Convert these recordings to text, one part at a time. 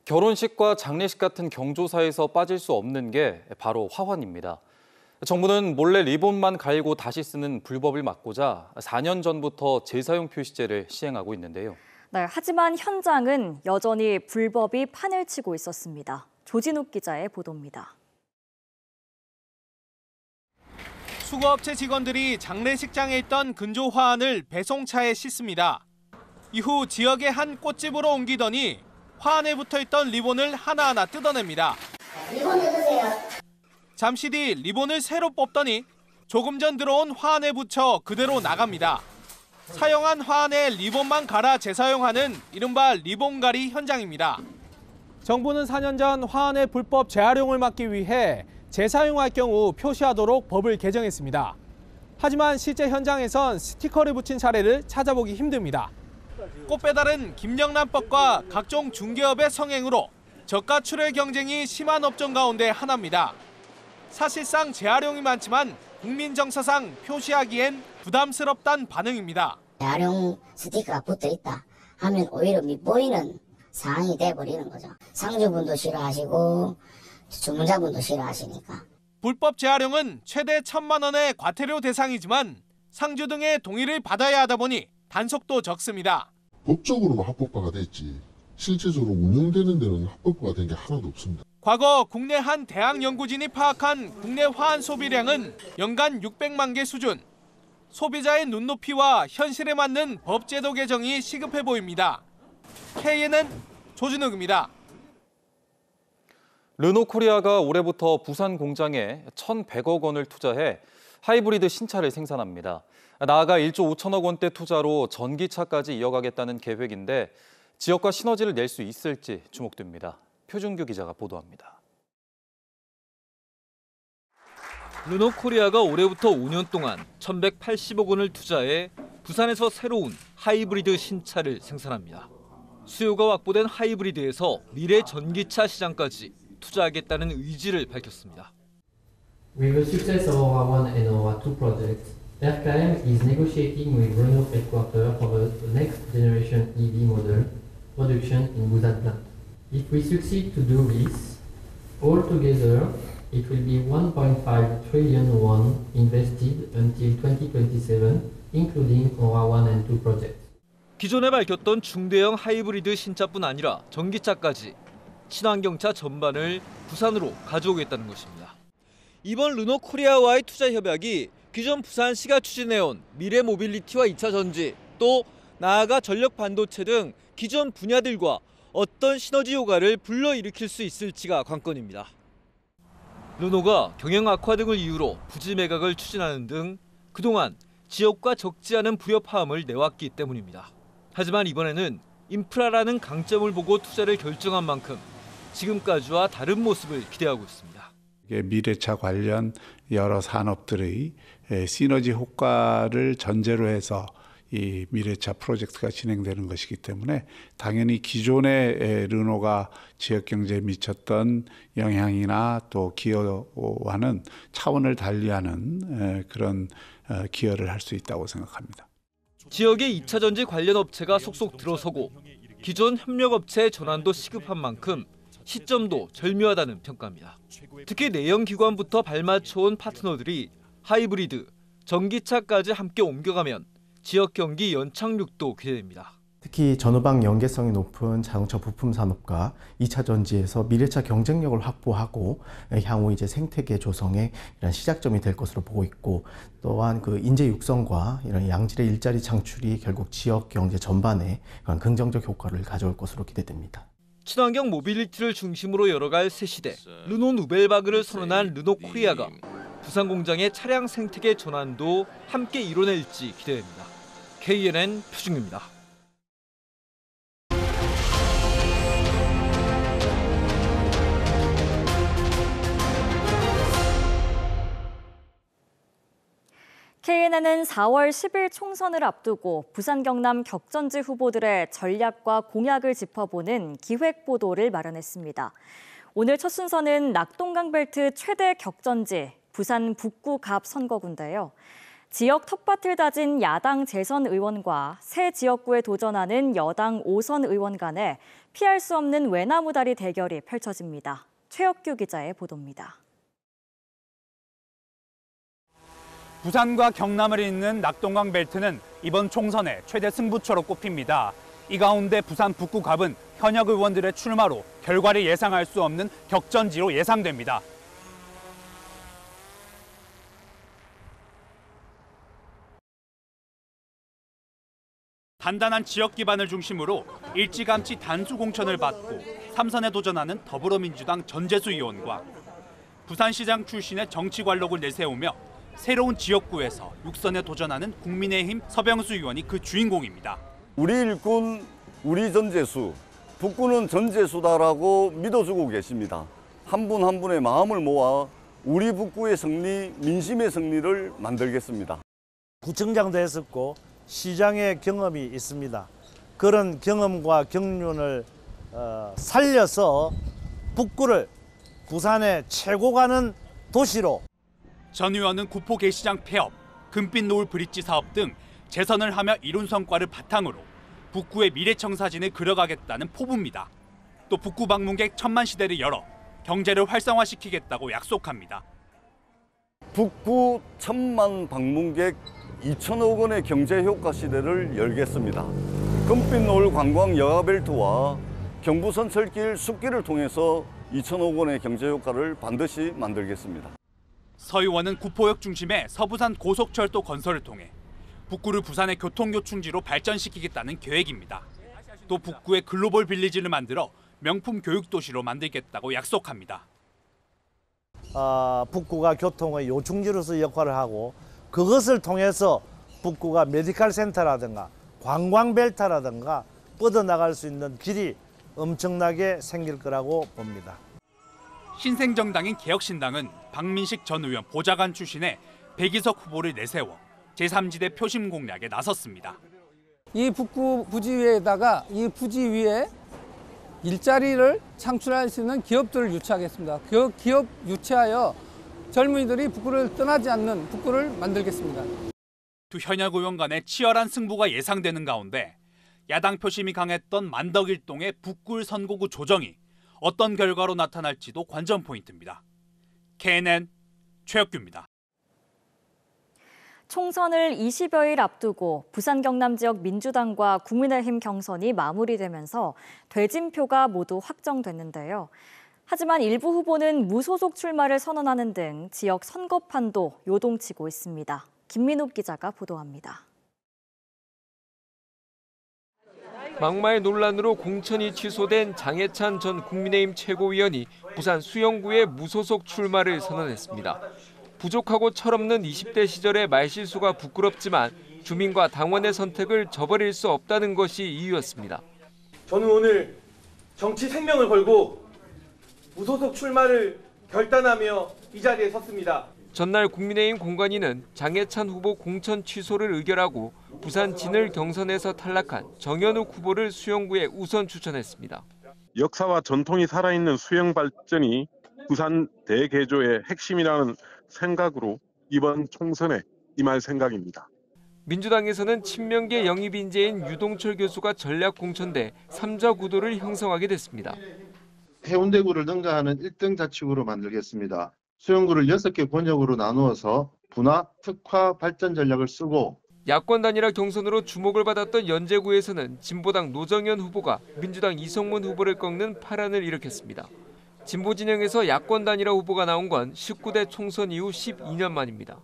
결혼식과 장례식 같은 경조사에서 빠질 수 없는 게 바로 화환입니다. 정부는 몰래 리본만 갈고 다시 쓰는 불법을 막고자 4년 전부터 재사용 표시제를 시행하고 있는데요. 네, 하지만 현장은 여전히 불법이 판을 치고 있었습니다. 조진욱 기자의 보도입니다. 수거업체 직원들이 장례식장에 있던 근조 화환을 배송차에 싣습니다. 이후 지역의 한 꽃집으로 옮기더니 화환에 붙어있던 리본을 하나하나 뜯어냅니다. 리본 뜯으세요. 잠시 뒤 리본을 새로 뽑더니 조금 전 들어온 화환에 붙여 그대로 나갑니다. 사용한 화환에 리본만 갈아 재사용하는 이른바 리본갈이 현장입니다. 정부는 4년 전 화환의 불법 재활용을 막기 위해 재사용할 경우 표시하도록 법을 개정했습니다. 하지만 실제 현장에선 스티커를 붙인 사례를 찾아보기 힘듭니다. 꽃배달은 김영란법과 각종 중개업의 성행으로 저가 출혈 경쟁이 심한 업종 가운데 하나입니다. 사실상 재활용이 많지만 국민 정서상 표시하기엔 부담스럽단 반응입니다. 재활용 스티커가 붙어있다 하면 오히려 밉보이는 상황이 돼버리는 거죠. 상주분도 싫어하시고 주문자분도 싫어하시니까. 불법 재활용은 최대 1,000만 원의 과태료 대상이지만 상주 등의 동의를 받아야 하다 보니 단속도 적습니다. 법적으로만 합법화가 됐지 실제적으로 운영되는 데는 합법화가 된 게 하나도 없습니다. 과거 국내 한 대학 연구진이 파악한 국내 화환 소비량은 연간 600만 개 수준. 소비자의 눈높이와 현실에 맞는 법제도 개정이 시급해 보입니다. KNN 조진욱입니다. 르노코리아가 올해부터 부산 공장에 1,100억 원을 투자해 하이브리드 신차를 생산합니다. 나아가 1조 5천억 원대 투자로 전기차까지 이어가겠다는 계획인데 지역과 시너지를 낼 수 있을지 주목됩니다. 표준규 기자가 보도합니다. 르노코리아가 올해부터 5년 동안 1,180억 원을 투자해 부산에서 새로운 하이브리드 신차를 생산합니다. 수요가 확보된 하이브리드에서 미래 전기차 시장까지 투자하겠다는 의지를 밝혔습니다. With the success of our one and our two projects, RKM is negotiating with Renault headquarters for the next generation EV model production in Busan plant. If we succeed to do this, altogether it will be 1.5 trillion won invested until 2027, including our one and two projects. 기존에 밝혔던 중대형 하이브리드 신차뿐 아니라 전기차까지 친환경차 전반을 부산으로 가져오겠다는 것입니다. 이번 르노코리아와의 투자 협약이 기존 부산시가 추진해온 미래 모빌리티와 2차 전지, 또 나아가 전력 반도체 등 기존 분야들과 어떤 시너지 효과를 불러일으킬 수 있을지가 관건입니다. 르노가 경영 악화 등을 이유로 부지 매각을 추진하는 등 그동안 지역과 적지 않은 불협화음을 내왔기 때문입니다. 하지만 이번에는 인프라라는 강점을 보고 투자를 결정한 만큼 지금까지와 다른 모습을 기대하고 있습니다. 미래차 관련 여러 산업들의 시너지 효과를 전제로 해서 이 미래차 프로젝트가 진행되는 것이기 때문에 당연히 기존의 르노가 지역 경제에 미쳤던 영향이나 또 기여와는 차원을 달리하는 그런 기여를 할 수 있다고 생각합니다. 지역의 2차 전지 관련 업체가 속속 들어서고 기존 협력업체의 전환도 시급한 만큼 시점도 절묘하다는 평가입니다. 특히 내연기관부터 발맞춰온 파트너들이 하이브리드, 전기차까지 함께 옮겨가면 지역 경기 연착륙도 기대됩니다. 특히 전후방 연계성이 높은 자동차 부품 산업과 2차 전지에서 미래차 경쟁력을 확보하고 향후 이제 생태계 조성의 이런 시작점이 될 것으로 보고 있고, 또한 그 인재 육성과 이런 양질의 일자리 창출이 결국 지역 경제 전반에 그런 긍정적 효과를 가져올 것으로 기대됩니다. 친환경 모빌리티를 중심으로 열어갈 새 시대, 르노 누벨바그를 선언한 르노코리아가 부산 공장의 차량 생태계 전환도 함께 이뤄낼지 기대됩니다. KNN 표준규입니다. KNN은 4월 10일 총선을 앞두고 부산 경남 격전지 후보들의 전략과 공약을 짚어보는 기획 보도를 마련했습니다. 오늘 첫 순서는 낙동강 벨트 최대 격전지 부산 북구 갑 선거구인데요. 지역 텃밭을 다진 야당 재선 의원과 새 지역구에 도전하는 여당 5선 의원 간에 피할 수 없는 외나무다리 대결이 펼쳐집니다. 최혁규 기자의 보도입니다. 부산과 경남을 잇는 낙동강 벨트는 이번 총선의 최대 승부처로 꼽힙니다. 이 가운데 부산 북구갑은 현역 의원들의 출마로 결과를 예상할 수 없는 격전지로 예상됩니다. 단단한 지역 기반을 중심으로 일찌감치 단수 공천을 받고 3선에 도전하는 더불어민주당 전재수 의원과 부산시장 출신의 정치 관록을 내세우며 새로운 지역구에서 6선에 도전하는 국민의힘 서병수 의원이 그 주인공입니다. 우리 일꾼, 우리 전재수, 북구는 전재수다라고 믿어주고 계십니다. 한 분 한 분의 마음을 모아 우리 북구의 승리, 민심의 승리를 만들겠습니다. 구청장도 했었고 시장의 경험이 있습니다. 그런 경험과 경륜을 살려서 북구를 부산의 최고 가는 도시로. 전 의원은 구포 게시장 폐업, 금빛 노을 브릿지 사업 등 재선을 하며 이룬 성과를 바탕으로 북구의 미래청사진을 그려가겠다는 포부입니다. 또 북구 방문객 1000만 시대를 열어 경제를 활성화시키겠다고 약속합니다. 북구 1000만 방문객 2천억 원의 경제 효과 시대를 열겠습니다. 금빛 노을 관광 여가벨트와 경부선 철길 숲길을 통해서 2천억 원의 경제 효과를 반드시 만들겠습니다. 서 의원은 구포역 중심의 서부산 고속철도 건설을 통해 북구를 부산의 교통교충지로 발전시키겠다는 계획입니다. 또 북구의 글로벌 빌리지를 만들어 명품 교육도시로 만들겠다고 약속합니다. 북구가 교통의 요충지로서 역할을 하고 그것을 통해서 북구가 메디컬 센터라든가 관광벨트라든가 뻗어나갈 수 있는 길이 엄청나게 생길 거라고 봅니다. 신생정당인 개혁신당은 박민식 전 의원 보좌관 출신의 백이석 후보를 내세워 제3지대 표심 공략에 나섰습니다. 이 북구 부지 위에다가 이 부지 위에 일자리를 창출할 수 있는 기업들을 유치하겠습니다. 그 기업 유치하여 젊은이들이 북구를 떠나지 않는 북구를 만들겠습니다. 두 현역 의원 간의 치열한 승부가 예상되는 가운데 야당 표심이 강했던 만덕일동의 북구 선거구 조정이 어떤 결과로 나타날지도 관전 포인트입니다. KNN 최혁규입니다. 총선을 20여일 앞두고 부산 경남 지역 민주당과 국민의힘 경선이 마무리되면서 대진표가 모두 확정됐는데요. 하지만 일부 후보는 무소속 출마를 선언하는 등 지역 선거판도 요동치고 있습니다. 김민욱 기자가 보도합니다. 막말 논란으로 공천이 취소된 장해찬 전 국민의힘 최고위원이 부산 수영구에 무소속 출마를 선언했습니다. 부족하고 철없는 20대 시절의 말실수가 부끄럽지만 주민과 당원의 선택을 저버릴 수 없다는 것이 이유였습니다. 저는 오늘 정치 생명을 걸고 무소속 출마를 결단하며 이 자리에 섰습니다. 전날 국민의힘 공관위는 장해찬 후보 공천 취소를 의결하고 부산 진을 경선에서 탈락한 정현욱 후보를 수영구에 우선 추천했습니다. 역사와 전통이 살아있는 수영 발전이 부산 대개조의 핵심이라는 생각으로 이번 총선에 임할 생각입니다. 민주당에서는 친명계 영입 인재인 유동철 교수가 전략 공천돼 3자 구도를 형성하게 됐습니다. 해운대구를 능가하는 1등 자치구로 만들겠습니다. 수영구를 6개 권역으로 나누어서 분화, 특화 발전 전략을 쓰고 야권 단일화 경선으로 주목을 받았던 연제구에서는 진보당 노정현 후보가 민주당 이성문 후보를 꺾는 파란을 일으켰습니다. 진보 진영에서 야권 단일화 후보가 나온 건 19대 총선 이후 12년 만입니다.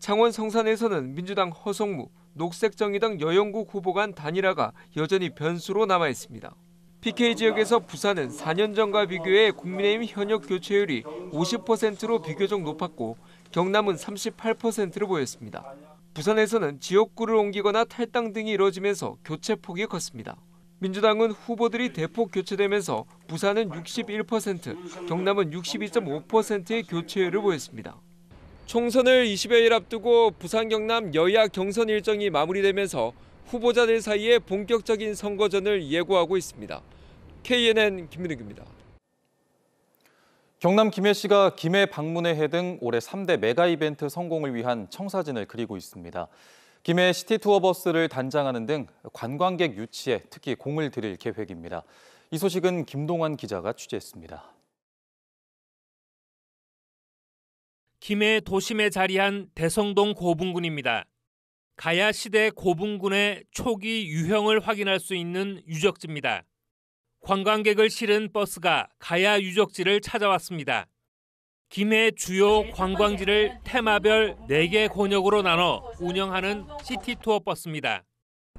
창원 성산에서는 민주당 허성무, 녹색정의당 여영국 후보 간 단일화가 여전히 변수로 남아있습니다. PK 지역에서 부산은 4년 전과 비교해 국민의힘 현역 교체율이 50%로 비교적 높았고 경남은 38%로 보였습니다. 부산에서는 지역구를 옮기거나 탈당 등이 이뤄지면서 교체폭이 컸습니다. 민주당은 후보들이 대폭 교체되면서 부산은 61%, 경남은 62.5%의 교체율을 보였습니다. 총선을 20여일 앞두고 부산 경남 여야 경선 일정이 마무리되면서 후보자들 사이에 본격적인 선거전을 예고하고 있습니다. KNN 김민욱입니다. 경남 김해시가 김해 방문회 등 올해 3대 메가 이벤트 성공을 위한 청사진을 그리고 있습니다. 김해 시티투어버스를 단장하는 등 관광객 유치에 특히 공을 들일 계획입니다. 이 소식은 김동환 기자가 취재했습니다. 김해 도심에 자리한 대성동 고분군입니다. 가야 시대 고분군의 초기 유형을 확인할 수 있는 유적지입니다. 관광객을 실은 버스가 가야 유적지를 찾아왔습니다. 김해 주요 관광지를 테마별 4개 권역으로 나눠 운영하는 시티투어 버스입니다.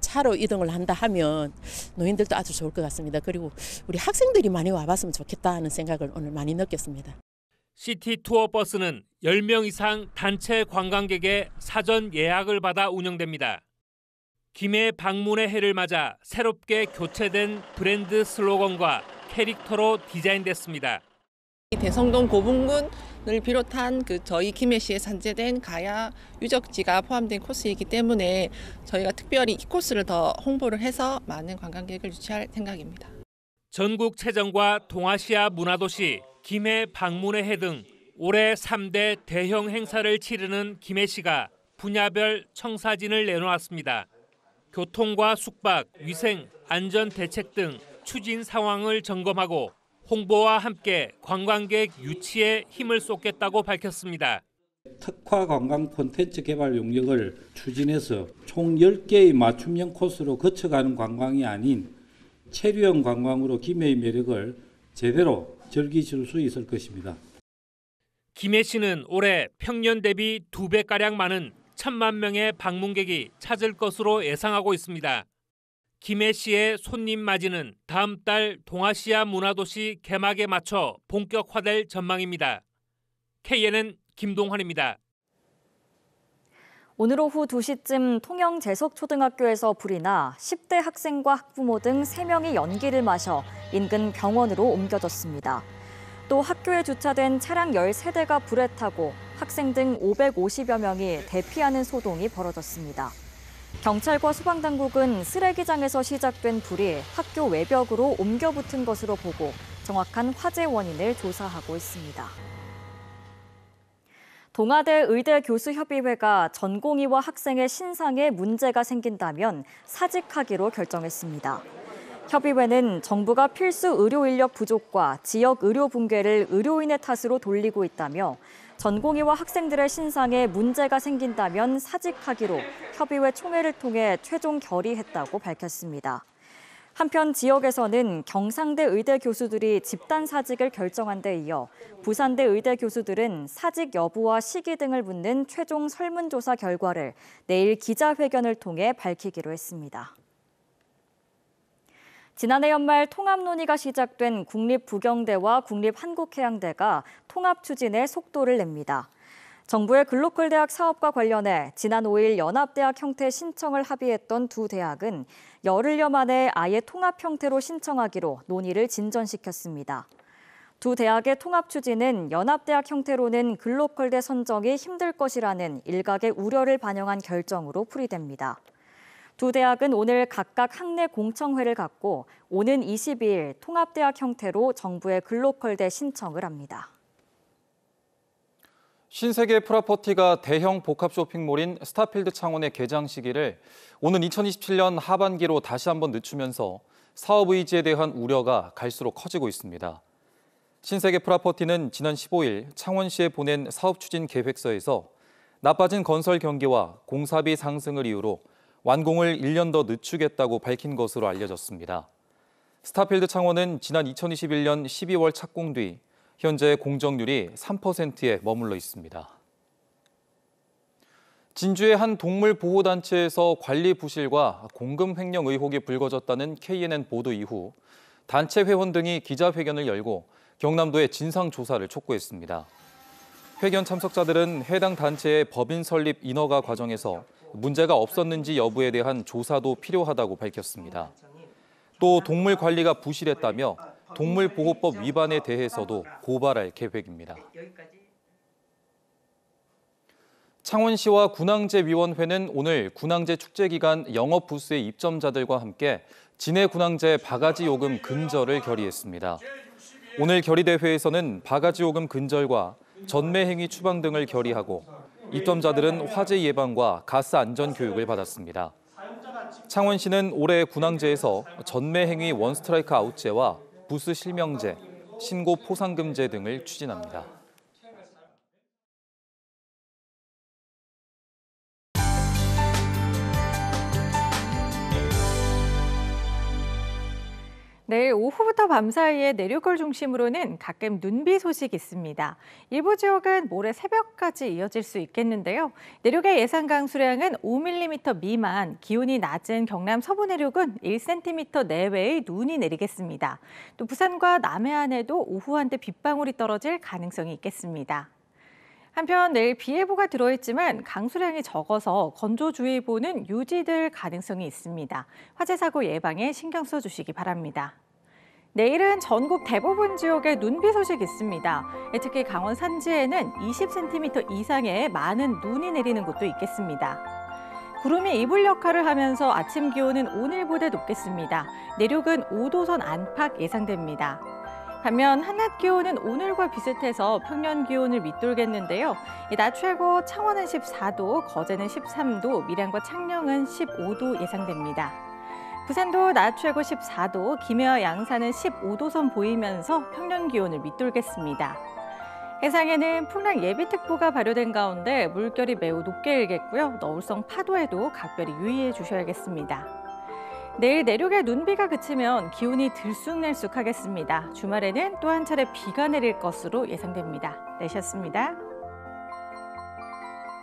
차로 이동을 한다 하면 노인들도 아주 좋을 것 같습니다. 그리고 우리 학생들이 많이 와봤으면 좋겠다는 생각을 오늘 많이 느꼈습니다. 시티투어 버스는 10명 이상 단체 관광객의 사전 예약을 받아 운영됩니다. 김해 방문의 해를 맞아 새롭게 교체된 브랜드 슬로건과 캐릭터로 디자인됐습니다. 대성동 고분군을 비롯한 저희 김해시에 산재된 가야 유적지가 포함된 코스이기 때문에 저희가 특별히 이 코스를 더 홍보를 해서 많은 관광객을 유치할 생각입니다. 전국 체전과 동아시아 문화도시, 김해 방문의 해 등 올해 3대 대형 행사를 치르는 김해시가 분야별 청사진을 내놓았습니다. 교통과 숙박, 위생, 안전 대책 등 추진 상황을 점검하고 홍보와 함께 관광객 유치에 힘을 쏟겠다고 밝혔습니다. 특화 관광 콘텐츠 개발 용역을 추진해서 총 10개의 맞춤형 코스로 거쳐가는 관광이 아닌 체류형 관광으로 김해의 매력을 제대로 즐기실 수 있을 것입니다. 김해시는 올해 평년 대비 2배가량 많은 1,000만 명의 방문객이 찾을 것으로 예상하고 있습니다. 김해시의 손님 맞이는 다음 달 동아시아 문화도시 개막에 맞춰 본격화될 전망입니다. KNN 김동환입니다. 오늘 오후 2시쯤 통영 재석초등학교에서 불이 나 10대 학생과 학부모 등 3명이 연기를 마셔 인근 병원으로 옮겨졌습니다. 또 학교에 주차된 차량 13대가 불에 타고 학생 등 550여 명이 대피하는 소동이 벌어졌습니다. 경찰과 소방당국은 쓰레기장에서 시작된 불이 학교 외벽으로 옮겨 붙은 것으로 보고 정확한 화재 원인을 조사하고 있습니다. 동아대 의대교수협의회가 전공의와 학생의 신상에 문제가 생긴다면 사직하기로 결정했습니다. 협의회는 정부가 필수 의료 인력 부족과 지역 의료 붕괴를 의료인의 탓으로 돌리고 있다며 전공의와 학생들의 신상에 문제가 생긴다면 사직하기로 협의회 총회를 통해 최종 결의했다고 밝혔습니다. 한편 지역에서는 경상대 의대 교수들이 집단 사직을 결정한 데 이어 부산대 의대 교수들은 사직 여부와 시기 등을 묻는 최종 설문조사 결과를 내일 기자회견을 통해 밝히기로 했습니다. 지난해 연말 통합 논의가 시작된 국립부경대와 국립한국해양대가 통합 추진에 속도를 냅니다. 정부의 글로컬 대학 사업과 관련해 지난 5일 연합대학 형태 신청을 합의했던 두 대학은 열흘여 만에 아예 통합 형태로 신청하기로 논의를 진전시켰습니다. 두 대학의 통합 추진은 연합대학 형태로는 글로컬대 선정이 힘들 것이라는 일각의 우려를 반영한 결정으로 풀이됩니다. 두 대학은 오늘 각각 학내 공청회를 갖고 오는 22일 통합대학 형태로 정부의 글로컬대 신청을 합니다. 신세계 프라퍼티가 대형 복합 쇼핑몰인 스타필드 창원의 개장 시기를 오는 2027년 하반기로 다시 한번 늦추면서 사업 의지에 대한 우려가 갈수록 커지고 있습니다. 신세계 프라퍼티는 지난 15일 창원시에 보낸 사업 추진 계획서에서 나빠진 건설 경기와 공사비 상승을 이유로 완공을 1년 더 늦추겠다고 밝힌 것으로 알려졌습니다. 스타필드 창원은 지난 2021년 12월 착공 뒤 현재 공정률이 3%에 머물러 있습니다. 진주의 한 동물보호단체에서 관리 부실과 공금 횡령 의혹이 불거졌다는 KNN 보도 이후 단체 회원 등이 기자회견을 열고 경남도에 진상조사를 촉구했습니다. 회견 참석자들은 해당 단체의 법인 설립 인허가 과정에서 문제가 없었는지 여부에 대한 조사도 필요하다고 밝혔습니다. 또 동물 관리가 부실했다며 동물보호법 위반에 대해서도 고발할 계획입니다. 창원시와 군항제위원회는 오늘 군항제 축제 기간 영업 부스의 입점자들과 함께 진해 군항제 바가지 요금 근절을 결의했습니다. 오늘 결의대회에서는 바가지오금 근절과 전매행위 추방 등을 결의하고 입점자들은 화재 예방과 가스 안전 교육을 받았습니다. 창원시는 올해 군항제에서 전매행위 원스트라이크 아웃제와 부스 실명제, 신고 포상금제 등을 추진합니다. 내일 오후부터 밤 사이에 내륙을 중심으로는 가끔 눈비 소식이 있습니다. 일부 지역은 모레 새벽까지 이어질 수 있겠는데요. 내륙의 예상 강수량은 5mm 미만, 기온이 낮은 경남 서부 내륙은 1cm 내외의 눈이 내리겠습니다. 또 부산과 남해안에도 오후 한때 빗방울이 떨어질 가능성이 있겠습니다. 한편 내일 비 예보가 들어있지만 강수량이 적어서 건조주의보는 유지될 가능성이 있습니다. 화재 사고 예방에 신경 써주시기 바랍니다. 내일은 전국 대부분 지역에 눈비 소식 있습니다. 특히 강원 산지에는 20cm 이상의 많은 눈이 내리는 곳도 있겠습니다. 구름이 이불 역할을 하면서 아침 기온은 오늘보다 높겠습니다. 내륙은 5도선 안팎 예상됩니다. 반면 한낮 기온은 오늘과 비슷해서 평년 기온을 밑돌겠는데요. 낮 최고 창원은 14도, 거제는 13도, 밀양과 창녕은 15도 예상됩니다. 부산도 낮 최고 14도, 김해와 양산은 15도선 보이면서 평년 기온을 밑돌겠습니다. 해상에는 풍랑 예비특보가 발효된 가운데 물결이 매우 높게 일겠고요. 너울성 파도에도 각별히 유의해 주셔야겠습니다. 내일 내륙에 눈비가 그치면 기온이 들쑥날쑥하겠습니다. 주말에는 또 한 차례 비가 내릴 것으로 예상됩니다. 내셨습니다.